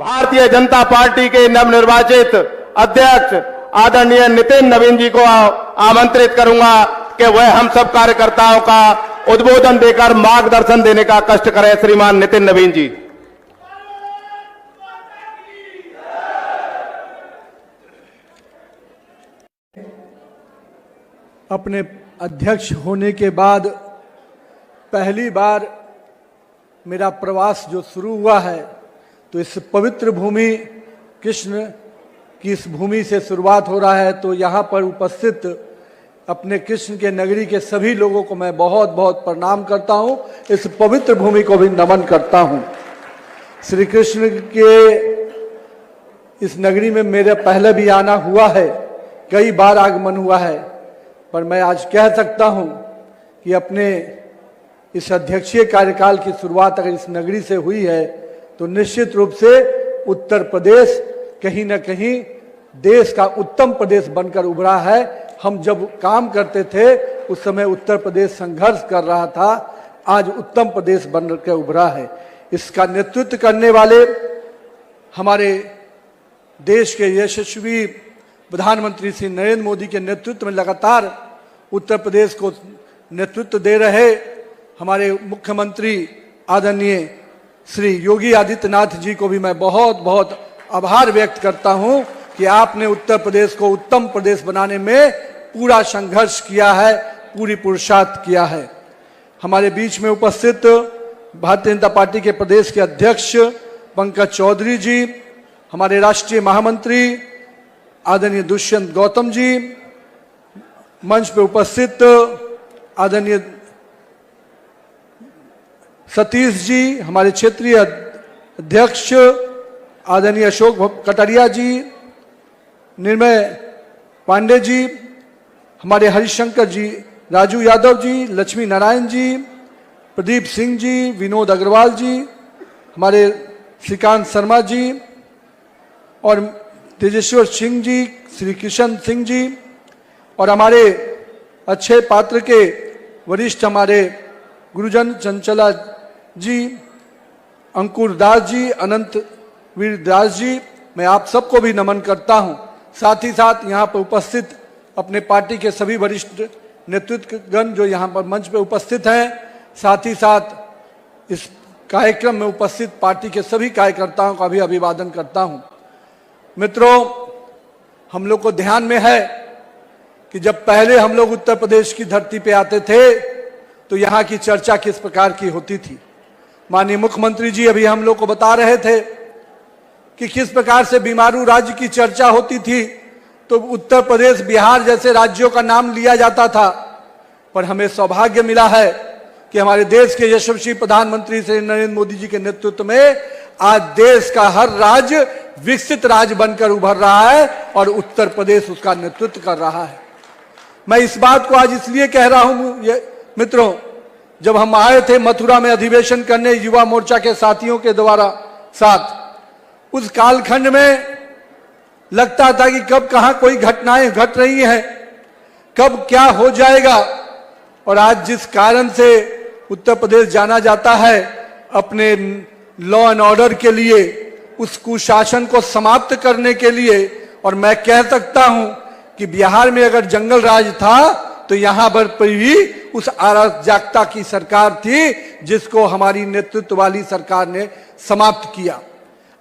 Bharatiya Janata party के नवनिर्वाचित अध्यक्ष आदरणीय नितिन नवीन जी को आमंत्रित करूंगा कि वह हम सब कार्यकर्ताओं का उद्बोधन देकर मार्गदर्शन देने का कष्ट करें। श्रीमान नितिन नवीन जी। अपने अध्यक्ष होने के बाद पहली बार मेरा प्रवास जो शुरू हुआ है, तो इस पवित्र भूमि कृष्ण की इस भूमि से शुरुआत हो रहा है। तो यहाँ पर उपस्थित अपने कृष्ण के नगरी के सभी लोगों को मैं बहुत बहुत प्रणाम करता हूँ। इस पवित्र भूमि को भी नमन करता हूँ। श्री कृष्ण के इस नगरी में मेरे पहले भी आना हुआ है, कई बार आगमन हुआ है, पर मैं आज कह सकता हूँ कि अपने इस अध्यक्षीय कार्यकाल की शुरुआत अगर इस नगरी से हुई है तो निश्चित रूप से उत्तर प्रदेश कहीं ना कहीं देश का उत्तम प्रदेश बनकर उभरा है। हम जब काम करते थे उस समय उत्तर प्रदेश संघर्ष कर रहा था, आज उत्तम प्रदेश बनकर उभरा है। इसका नेतृत्व करने वाले हमारे देश के यशस्वी प्रधानमंत्री श्री नरेंद्र मोदी के नेतृत्व में लगातार उत्तर प्रदेश को नेतृत्व दे रहे हमारे मुख्यमंत्री आदरणीय श्री योगी आदित्यनाथ जी को भी मैं बहुत बहुत आभार व्यक्त करता हूं कि आपने उत्तर प्रदेश को उत्तम प्रदेश बनाने में पूरा संघर्ष किया है, पूरी पुरुषार्थ किया है। हमारे बीच में उपस्थित भारतीय जनता पार्टी के प्रदेश के अध्यक्ष पंकज चौधरी जी, हमारे राष्ट्रीय महामंत्री आदरणीय दुष्यंत गौतम जी, मंच पे उपस्थित आदरणीय सतीश जी, हमारे क्षेत्रीय अध्यक्ष आदरणीय अशोक कटारिया जी, निर्मय पांडे जी, हमारे हरिशंकर जी, राजू यादव जी, लक्ष्मी नारायण जी, प्रदीप सिंह जी, विनोद अग्रवाल जी, हमारे श्रीकांत शर्मा जी और तेजेश्वर सिंह जी, श्री किशन सिंह जी और हमारे अच्छे पात्र के वरिष्ठ हमारे गुरुजन चंचला जी, अंकुर दास जी, अनंत वीर दास जी, मैं आप सबको भी नमन करता हूं। साथ ही साथ यहाँ पर उपस्थित अपने पार्टी के सभी वरिष्ठ नेतृत्वगण जो यहाँ पर मंच पे उपस्थित हैं, साथ ही साथ इस कार्यक्रम में उपस्थित पार्टी के सभी कार्यकर्ताओं का भी अभिवादन करता हूं। मित्रों, हम लोग को ध्यान में है कि जब पहले हम लोग उत्तर प्रदेश की धरती पे आते थे तो यहाँ की चर्चा किस प्रकार की होती थी। माननीय मुख्यमंत्री जी अभी हम लोग को बता रहे थे कि किस प्रकार से बीमारू राज्य की चर्चा होती थी तो उत्तर प्रदेश, बिहार जैसे राज्यों का नाम लिया जाता था। पर हमें सौभाग्य मिला है कि हमारे देश के यशस्वी प्रधानमंत्री श्री नरेंद्र मोदी जी के नेतृत्व में आज देश का हर राज्य विकसित राज्य बनकर उभर रहा है और उत्तर प्रदेश उसका नेतृत्व कर रहा है। मैं इस बात को आज इसलिए कह रहा हूं मित्रों, जब हम आए थे मथुरा में अधिवेशन करने युवा मोर्चा के साथियों के द्वारा साथ, उस कालखंड में लगता था कि कब कहां कोई घटनाएं घट रही हैं, कब क्या हो जाएगा। और आज जिस कारण से उत्तर प्रदेश जाना जाता है अपने लॉ एंड ऑर्डर के लिए, उस कुशासन को समाप्त करने के लिए, और मैं कह सकता हूं कि बिहार में अगर जंगल राज था तो यहां पर भी उस अराजकता की सरकार थी जिसको हमारी नेतृत्व वाली सरकार ने समाप्त किया।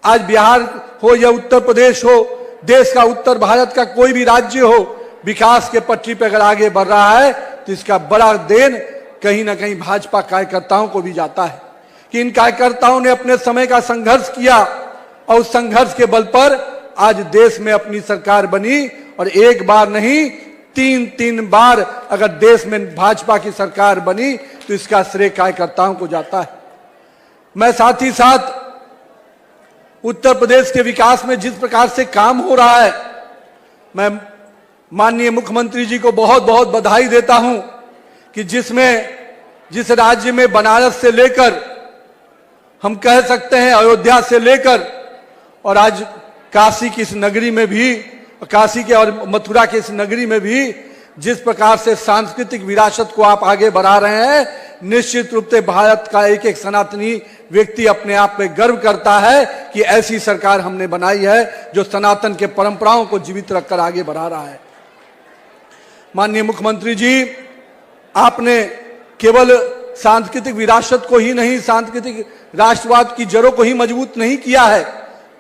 आज बिहार हो या उत्तर प्रदेश हो, देश का उत्तर भारत का कोई भी राज्य हो, विकास के पटरी पर अगर आगे बढ़ रहा है तो इसका बड़ा देन कहीं ना कहीं भाजपा कार्यकर्ताओं को भी जाता है कि इन कार्यकर्ताओं ने अपने समय का संघर्ष किया और उस संघर्ष के बल पर आज देश में अपनी सरकार बनी। और एक बार नहीं, तीन बार अगर देश में भाजपा की सरकार बनी तो इसका श्रेय कार्यकर्ताओं को जाता है। मैं साथ ही साथ उत्तर प्रदेश के विकास में जिस प्रकार से काम हो रहा है, मैं माननीय मुख्यमंत्री जी को बहुत बहुत बधाई देता हूं कि जिस राज्य में बनारस से लेकर हम कह सकते हैं अयोध्या से लेकर और आज काशी की इस नगरी में भी, काशी के और मथुरा के इस नगरी में भी जिस प्रकार से सांस्कृतिक विरासत को आप आगे बढ़ा रहे हैं, निश्चित रूप से भारत का एक एक सनातनी व्यक्ति अपने आप में गर्व करता है कि ऐसी सरकार हमने बनाई है जो सनातन के परंपराओं को जीवित रखकर आगे बढ़ा रहा है। माननीय मुख्यमंत्री जी, आपने केवल सांस्कृतिक विरासत को ही नहीं, सांस्कृतिक राष्ट्रवाद की जड़ों को ही मजबूत नहीं किया है,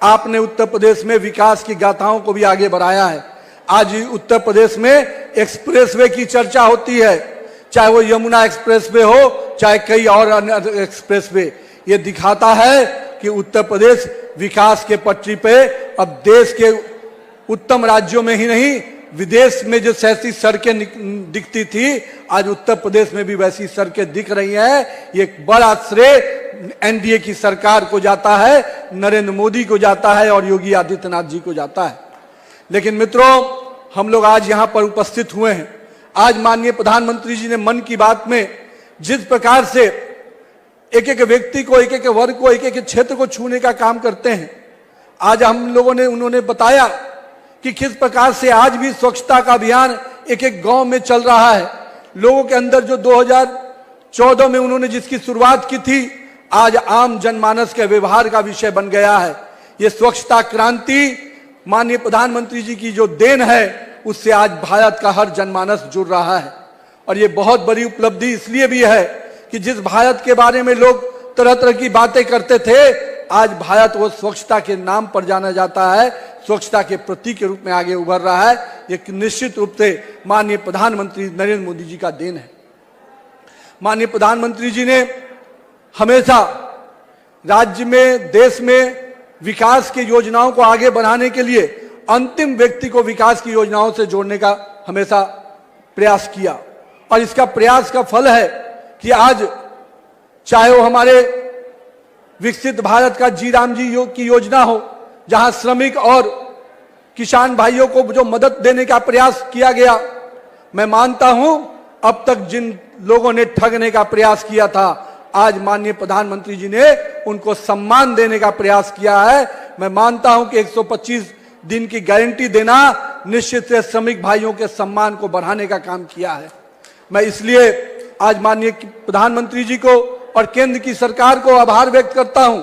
आपने उत्तर प्रदेश में विकास की गाथाओं को भी आगे बढ़ाया है। आज उत्तर प्रदेश में एक्सप्रेसवे की चर्चा होती है, चाहे वो यमुना एक्सप्रेसवे हो, चाहे कई और अन्य एक्सप्रेसवे। ये दिखाता है कि उत्तर प्रदेश विकास के पटरी पे अब देश के उत्तम राज्यों में ही नहीं, विदेश में जो ऐसी सड़कें दिखती थी, आज उत्तर प्रदेश में भी वैसी सड़कें दिख रही हैं। ये एक बड़ा श्रेय एनडीए की सरकार को जाता है, नरेंद्र मोदी को जाता है और योगी आदित्यनाथ जी को जाता है। लेकिन मित्रों, हम लोग आज यहां पर उपस्थित हुए हैं। आज माननीय प्रधानमंत्री जी ने मन की बात में जिस प्रकार से एक एक व्यक्ति को, एक एक वर्ग को, एक एक क्षेत्र को छूने का काम करते हैं, आज हम लोगों ने, उन्होंने बताया कि किस प्रकार से आज भी स्वच्छता का अभियान एक एक गांव में चल रहा है। लोगों के अंदर जो 2014 में उन्होंने जिसकी शुरुआत की थी, आज आम जनमानस के व्यवहार का विषय बन गया है। ये स्वच्छता क्रांति माननीय प्रधानमंत्री जी की जो देन है, उससे आज भारत का हर जनमानस जुड़ रहा है। और ये बहुत बड़ी उपलब्धि इसलिए भी है कि जिस भारत के बारे में लोग तरह तरह की बातें करते थे, आज भारत वो स्वच्छता के नाम पर जाना जाता है, स्वच्छता के प्रतीक के रूप में आगे उभर रहा है। ये निश्चित रूप से माननीय प्रधानमंत्री नरेंद्र मोदी जी का देन है। माननीय प्रधानमंत्री जी ने हमेशा राज्य में, देश में विकास की योजनाओं को आगे बढ़ाने के लिए अंतिम व्यक्ति को विकास की योजनाओं से जोड़ने का हमेशा प्रयास किया। और इसका प्रयास का फल है कि आज चाहे वो हमारे विकसित भारत का जी राम जी की योजना हो, जहां श्रमिक और किसान भाइयों को जो मदद देने का प्रयास किया गया, मैं मानता हूं अब तक जिन लोगों ने ठगने का प्रयास किया था, आज माननीय प्रधानमंत्री जी ने उनको सम्मान देने का प्रयास किया है। मैं मानता हूं कि 125 दिन की गारंटी देना निश्चित से श्रमिक भाइयों के सम्मान को बढ़ाने का काम किया है। मैं इसलिए आज माननीय प्रधानमंत्री जी को और केंद्र की सरकार को आभार व्यक्त करता हूं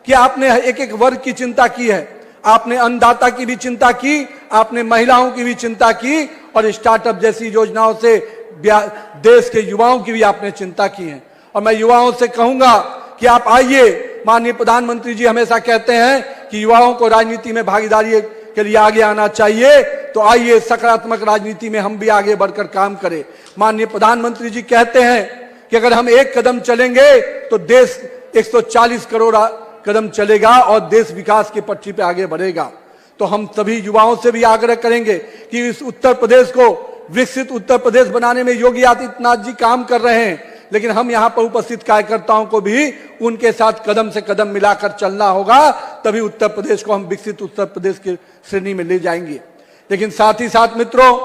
कि आपने एक एक वर्ग की चिंता की है। आपने अन्नदाता की भी चिंता की, आपने महिलाओं की भी चिंता की, और स्टार्टअप जैसी योजनाओं से देश के युवाओं की भी आपने चिंता की है। और मैं युवाओं से कहूंगा कि आप आइए। माननीय प्रधानमंत्री जी हमेशा कहते हैं कि युवाओं को राजनीति में भागीदारी के लिए आगे आना चाहिए, तो आइए सकारात्मक राजनीति में हम भी आगे बढ़कर काम करें। माननीय प्रधानमंत्री जी कहते हैं कि अगर हम एक कदम चलेंगे तो देश 140 करोड़ कदम चलेगा और देश विकास की पटरी पे आगे बढ़ेगा। तो हम सभी युवाओं से भी आग्रह करेंगे कि इस उत्तर प्रदेश को विकसित उत्तर प्रदेश बनाने में योगी आदित्यनाथ जी काम कर रहे हैं, लेकिन हम यहां पर उपस्थित कार्यकर्ताओं को भी उनके साथ कदम से कदम मिलाकर चलना होगा, तभी उत्तर प्रदेश को हम विकसित उत्तर प्रदेश की श्रेणी में ले जाएंगे। लेकिन साथ ही साथ मित्रों,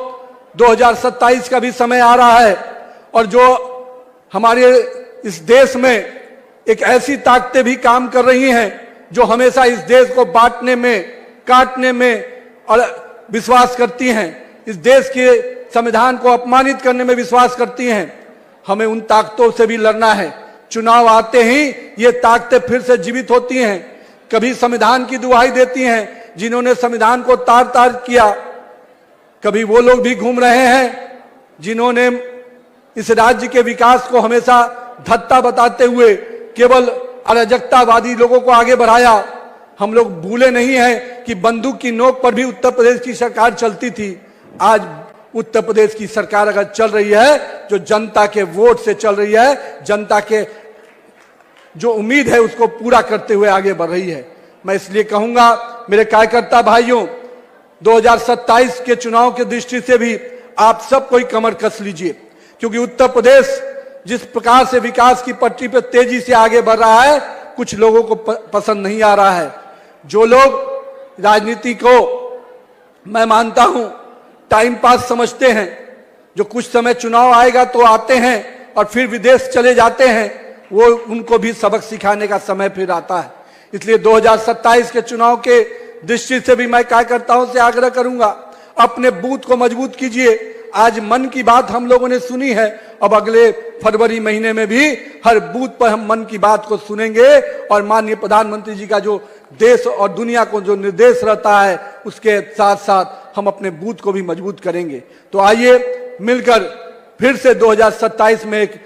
2027 का भी समय आ रहा है, और जो हमारे इस देश में एक ऐसी ताकतें भी काम कर रही हैं जो हमेशा इस देश को बांटने में, काटने में और विश्वास करती हैं, इस देश के संविधान को अपमानित करने में विश्वास करती हैं। हमें उन ताकतों से भी लड़ना है। चुनाव आते ही ये ताकतें फिर से जीवित होती हैं, कभी संविधान की दुहाई देती हैं जिन्होंने संविधान को तार तार किया, कभी वो लोग भी घूम रहे हैं जिन्होंने इस राज्य के विकास को हमेशा धत्ता बताते हुए केवल अराजकतावादी लोगों को आगे बढ़ाया। हम लोग भूले नहीं हैं कि बंदूक की नोक पर भी उत्तर प्रदेश की सरकार चलती थी। आज उत्तर प्रदेश की सरकार अगर चल रही है जो जनता के वोट से चल रही है, जनता के जो उम्मीद है उसको पूरा करते हुए आगे बढ़ रही है। मैं इसलिए कहूंगा मेरे कार्यकर्ता भाइयों, 2027 के चुनाव की दृष्टि से भी आप सब कोई कमर कस लीजिए, क्योंकि उत्तर प्रदेश जिस प्रकार से विकास की पटरी पर तेजी से आगे बढ़ रहा है, कुछ लोगों को पसंद नहीं आ रहा है। जो लोग राजनीति को मैं मानता हूं टाइम पास समझते हैं, जो कुछ समय चुनाव आएगा तो आते हैं और फिर विदेश चले जाते हैं, वो उनको भी सबक सिखाने का समय फिर आता है। इसलिए 2027 के चुनाव के दृष्टि से भी मैं कार्यकर्ताओं से आग्रह करूंगा, अपने बूथ को मजबूत कीजिए, आज मन की बात हम लोगों ने सुनी है, अब अगले फरवरी महीने में भी हर बूथ पर हम मन की बात को सुनेंगे और माननीय प्रधानमंत्री जी का जो देश और दुनिया को जो निर्देश रहता है उसके साथ साथ हम अपने बूथ को भी मजबूत करेंगे। तो आइए मिलकर फिर से 2027 में एक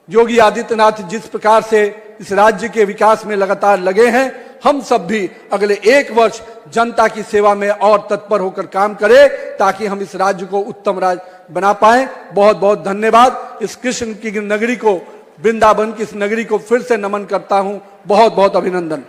योगी आदित्यनाथ जिस प्रकार से इस राज्य के विकास में लगातार लगे हैं, हम सब भी अगले 1 वर्ष जनता की सेवा में और तत्पर होकर काम करें ताकि हम इस राज्य को उत्तम राज्य बना पाएं। बहुत बहुत धन्यवाद। इस कृष्ण की नगरी को, वृंदावन की इस नगरी को फिर से नमन करता हूं। बहुत बहुत अभिनंदन।